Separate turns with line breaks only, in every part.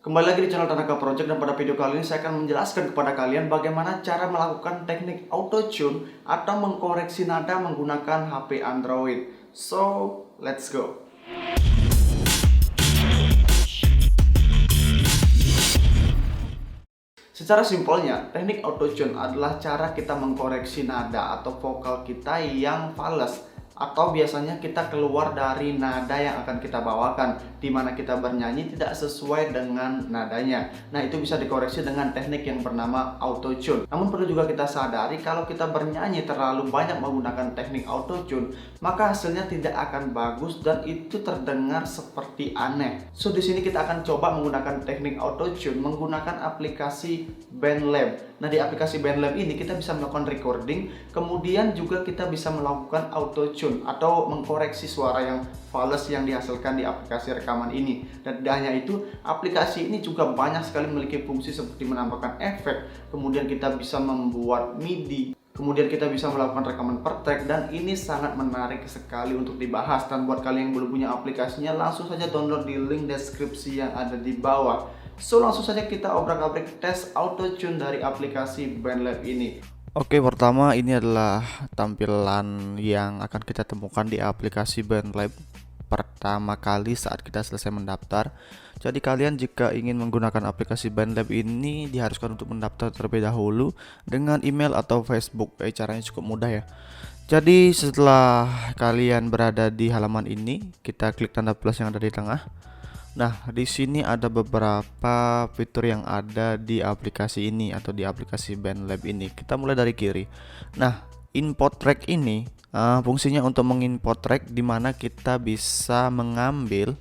Kembali lagi di channel Tanaka Project, dan pada video kali ini saya akan menjelaskan kepada kalian bagaimana cara melakukan teknik auto tune atau mengkoreksi nada menggunakan HP Android. So, let's go. Secara simpelnya, teknik auto tune adalah cara kita mengkoreksi nada atau vokal kita yang fales, atau biasanya kita keluar dari nada yang akan kita bawakan, di mana kita bernyanyi tidak sesuai dengan nadanya. Nah, itu bisa dikoreksi dengan teknik yang bernama auto tune. Namun perlu juga kita sadari, kalau kita bernyanyi terlalu banyak menggunakan teknik auto tune, maka hasilnya tidak akan bagus dan itu terdengar seperti aneh. So, di sini kita akan coba menggunakan teknik auto tune menggunakan aplikasi BandLab. Nah, di aplikasi BandLab ini kita bisa melakukan recording, kemudian juga kita bisa melakukan auto tune atau mengkoreksi suara yang fals yang dihasilkan di aplikasi rekaman ini. Dan tidak hanya itu, aplikasi ini juga banyak sekali memiliki fungsi seperti menambahkan efek, kemudian kita bisa membuat MIDI, kemudian kita bisa melakukan rekaman per track, dan ini sangat menarik sekali untuk dibahas. Dan buat kalian yang belum punya aplikasinya, langsung saja download di link deskripsi yang ada di bawah. So, langsung saja kita obrak-abrik tes auto tune dari aplikasi BandLab ini.
Oke, pertama ini adalah tampilan yang akan kita temukan di aplikasi BandLab pertama kali saat kita selesai mendaftar. Jadi kalian jika ingin menggunakan aplikasi BandLab ini diharuskan untuk mendaftar terlebih dahulu dengan email atau Facebook. Caranya cukup mudah ya. Jadi setelah kalian berada di halaman ini, kita klik tanda plus yang ada di tengah. Nah, di sini ada beberapa fitur yang ada di aplikasi ini atau di aplikasi BandLab ini. Kita mulai dari kiri. Nah, import track ini fungsinya untuk mengimport track di mana kita bisa mengambil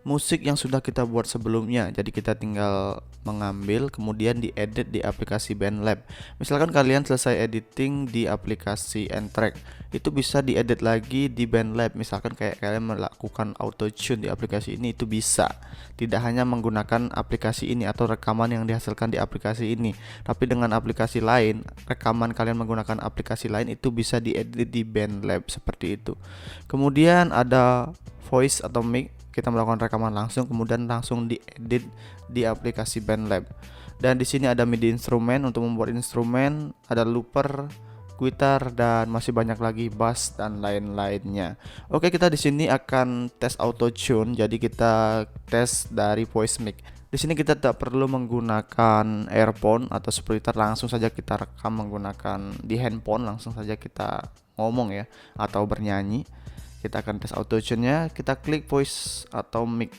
musik yang sudah kita buat sebelumnya. Jadi kita tinggal mengambil kemudian diedit di aplikasi BandLab. Misalkan kalian selesai editing di aplikasi N-Track, itu bisa diedit lagi di BandLab. Misalkan kayak kalian melakukan auto tune di aplikasi ini, itu bisa. Tidak hanya menggunakan aplikasi ini atau rekaman yang dihasilkan di aplikasi ini, tapi dengan aplikasi lain, rekaman kalian menggunakan aplikasi lain itu bisa diedit di BandLab seperti itu. Kemudian ada voice atau mic, kita melakukan rekaman langsung kemudian langsung diedit di aplikasi BandLab. Dan di sini ada MIDI instrumen untuk membuat instrumen, ada looper, gitar, dan masih banyak lagi bass dan lain-lainnya. Oke, kita di sini akan tes auto tune. Jadi kita tes dari voice mic. Di sini kita tidak perlu menggunakan earphone atau splitter, langsung saja kita rekam menggunakan di handphone, langsung saja kita ngomong ya atau bernyanyi. Kita akan tes auto tune-nya, kita klik voice atau mic.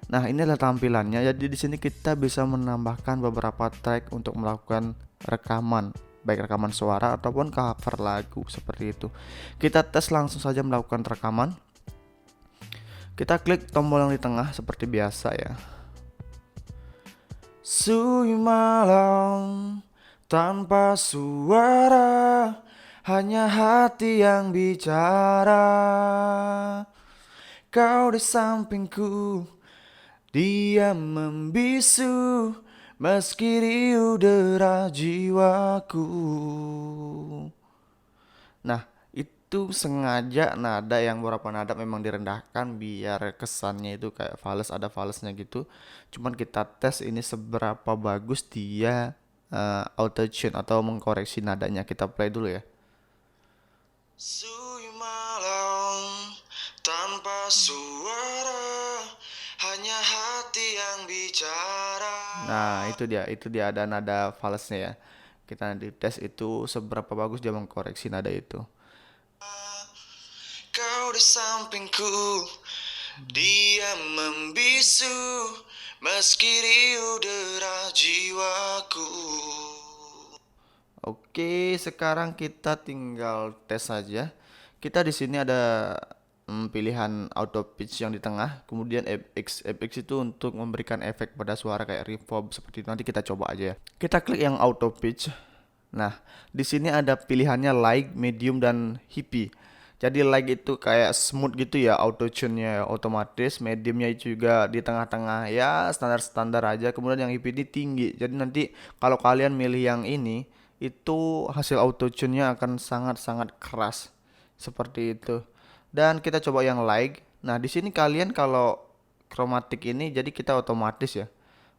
Nah, ini adalah tampilannya. Jadi di sini kita bisa menambahkan beberapa track untuk melakukan rekaman, baik rekaman suara ataupun cover lagu seperti itu. Kita tes langsung saja melakukan rekaman. Kita klik tombol yang di tengah seperti biasa ya. Sunyi malam tanpa suara, hanya hati yang bicara. Kau di sampingku, dia membisu meski di udara jiwaku. Nah, itu sengaja nada yang beberapa nada memang direndahkan biar kesannya itu kayak fals, ada falsnya gitu. Cuman kita tes ini seberapa bagus dia auto tune atau mengkoreksi nadanya. Kita play dulu ya. Sunyi malam tanpa suara, hanya hati yang bicara. Nah, itu dia ada nada falsnya ya. Kita nanti tes itu seberapa bagus dia mengkoreksi nada itu. Kau di sampingku, dia membisu meski di udara jiwaku. Oke, sekarang kita tinggal tes saja. Kita di sini ada pilihan auto pitch yang di tengah, kemudian FX itu untuk memberikan efek pada suara kayak reverb seperti itu. Nanti kita coba aja ya. Kita klik yang auto pitch. Nah, di sini ada pilihannya light, medium, dan hippie. Jadi light itu kayak smooth gitu ya, auto tune-nya otomatis. Mediumnya juga di tengah-tengah ya, standar-standar aja. Kemudian yang hippie ini tinggi. Jadi nanti kalau kalian milih yang ini, itu hasil auto tune-nya akan sangat-sangat keras seperti itu. Dan kita coba yang light. Nah, di sini kalian kalau chromatic ini jadi kita otomatis ya.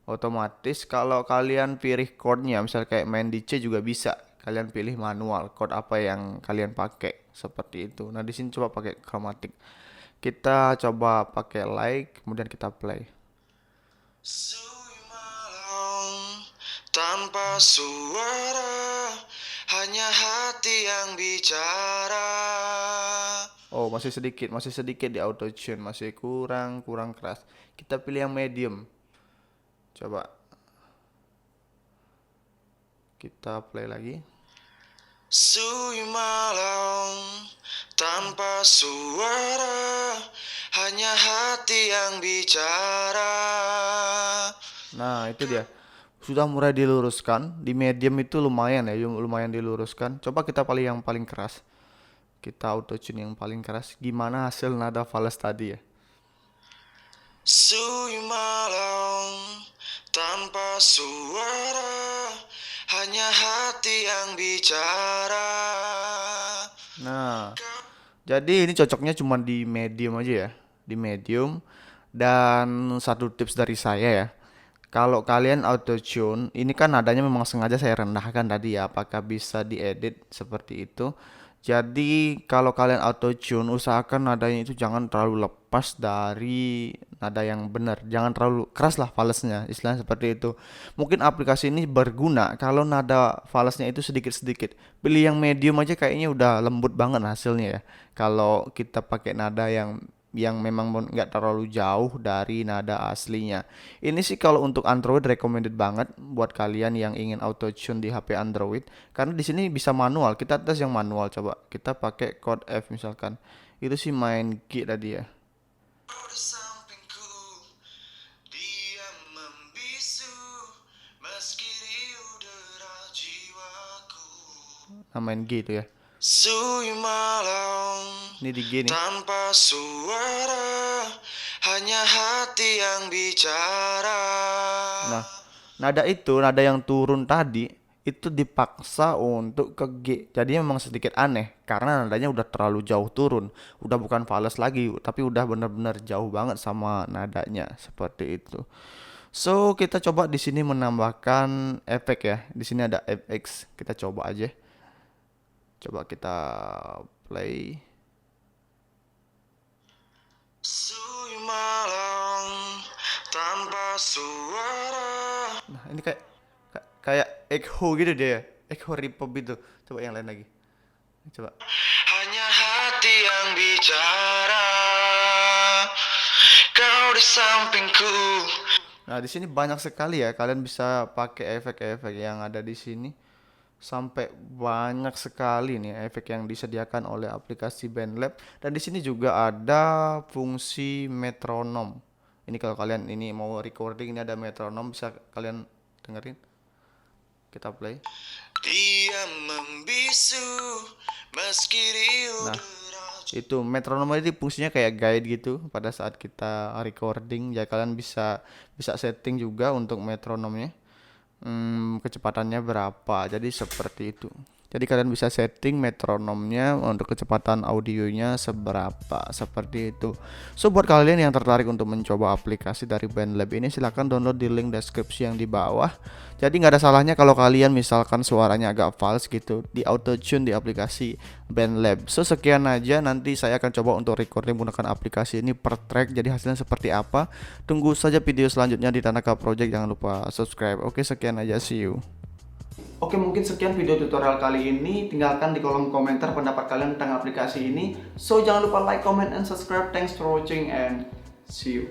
Otomatis kalau kalian pilih chordnya, misal kayak main di C juga bisa. Kalian pilih manual chord apa yang kalian pakai seperti itu. Nah di sini coba pakai chromatic. Kita coba pakai like, kemudian kita play.
Sunyi malam tanpa suara, hanya hati yang bicara.
Oh masih sedikit di auto tune, masih kurang keras. Kita pilih yang medium. Coba kita play lagi.
Sunyi malam tanpa suara, hanya hati yang bicara.
Nah itu dia, sudah mulai diluruskan. Di medium itu lumayan ya, lumayan diluruskan. Coba kita yang paling keras. Kita auto tune yang paling keras. Gimana hasil nada fals tadi ya?
Sunyi malam tanpa suara, hanya hati yang bicara.
Nah, jadi ini cocoknya cuma di medium aja ya, di medium. Dan satu tips dari saya ya, kalau kalian auto tune, ini kan nadanya memang sengaja saya rendahkan tadi ya, apakah bisa diedit seperti itu. Jadi kalau kalian auto tune, usahakan nadanya itu jangan terlalu lepas dari nada yang benar, jangan terlalu keras lah falsnya, istilahnya seperti itu. Mungkin aplikasi ini berguna kalau nada falsnya itu sedikit-sedikit. Pilih yang medium aja, kayaknya udah lembut banget hasilnya ya. Kalau kita pakai nada yang memang nggak terlalu jauh dari nada aslinya. Ini sih kalau untuk Android recommended banget buat kalian yang ingin auto tune di HP Android, karena di sini bisa manual. Kita tes yang manual, coba kita pakai chord F misalkan. Itu sih main G tadi ya.
Kau di sampingku, dia membisu, meski di udara jiwaku.
Nah, main G itu ya.
Sunyi malam
Ini di G nih.
tanpa suara, hanya hati yang bicara.
Nah, nada yang turun tadi itu dipaksa untuk ke G. Jadi memang sedikit aneh karena nadanya udah terlalu jauh turun. Udah bukan fals lagi, tapi udah benar-benar jauh banget sama nadanya seperti itu. So, kita coba di sini menambahkan efek ya. Di sini ada FX. Kita coba aja. Coba kita play.
Sunyi malam tanpa suara.
Nah, ini kayak echo gitu dia. Echo reverb itu. Coba yang lain lagi. Coba.
Hanya hati yang bicara. Kau di sampingku.
Nah, di sini banyak sekali ya. Kalian bisa pakai efek-efek yang ada di sini. Sampai banyak sekali nih efek yang disediakan oleh aplikasi BandLab. Dan di sini juga ada fungsi metronom. Ini kalau kalian ini mau recording, ini ada metronom, bisa kalian dengerin. Kita play.
Dia membisu meski di
Nah,
udara.
itu metronom itu fungsinya kayak guide gitu pada saat kita recording. Ya kalian bisa setting juga untuk metronomnya. Kecepatannya berapa, jadi seperti itu. Jadi kalian bisa setting metronomnya untuk kecepatan audionya seberapa, seperti itu. So buat kalian yang tertarik untuk mencoba aplikasi dari BandLab ini, silahkan download di link deskripsi yang di bawah. Jadi nggak ada salahnya kalau kalian misalkan suaranya agak fals gitu di auto tune di aplikasi BandLab. So sekian aja, nanti saya akan coba untuk recording menggunakan aplikasi ini per track. Jadi hasilnya seperti apa? Tunggu saja video selanjutnya di Tanaka Project. Jangan lupa subscribe. Oke, sekian aja, see you.
Oke, mungkin sekian video tutorial kali ini. Tinggalkan di kolom komentar pendapat kalian tentang aplikasi ini. So jangan lupa like, comment, and subscribe. Thanks for watching and see you.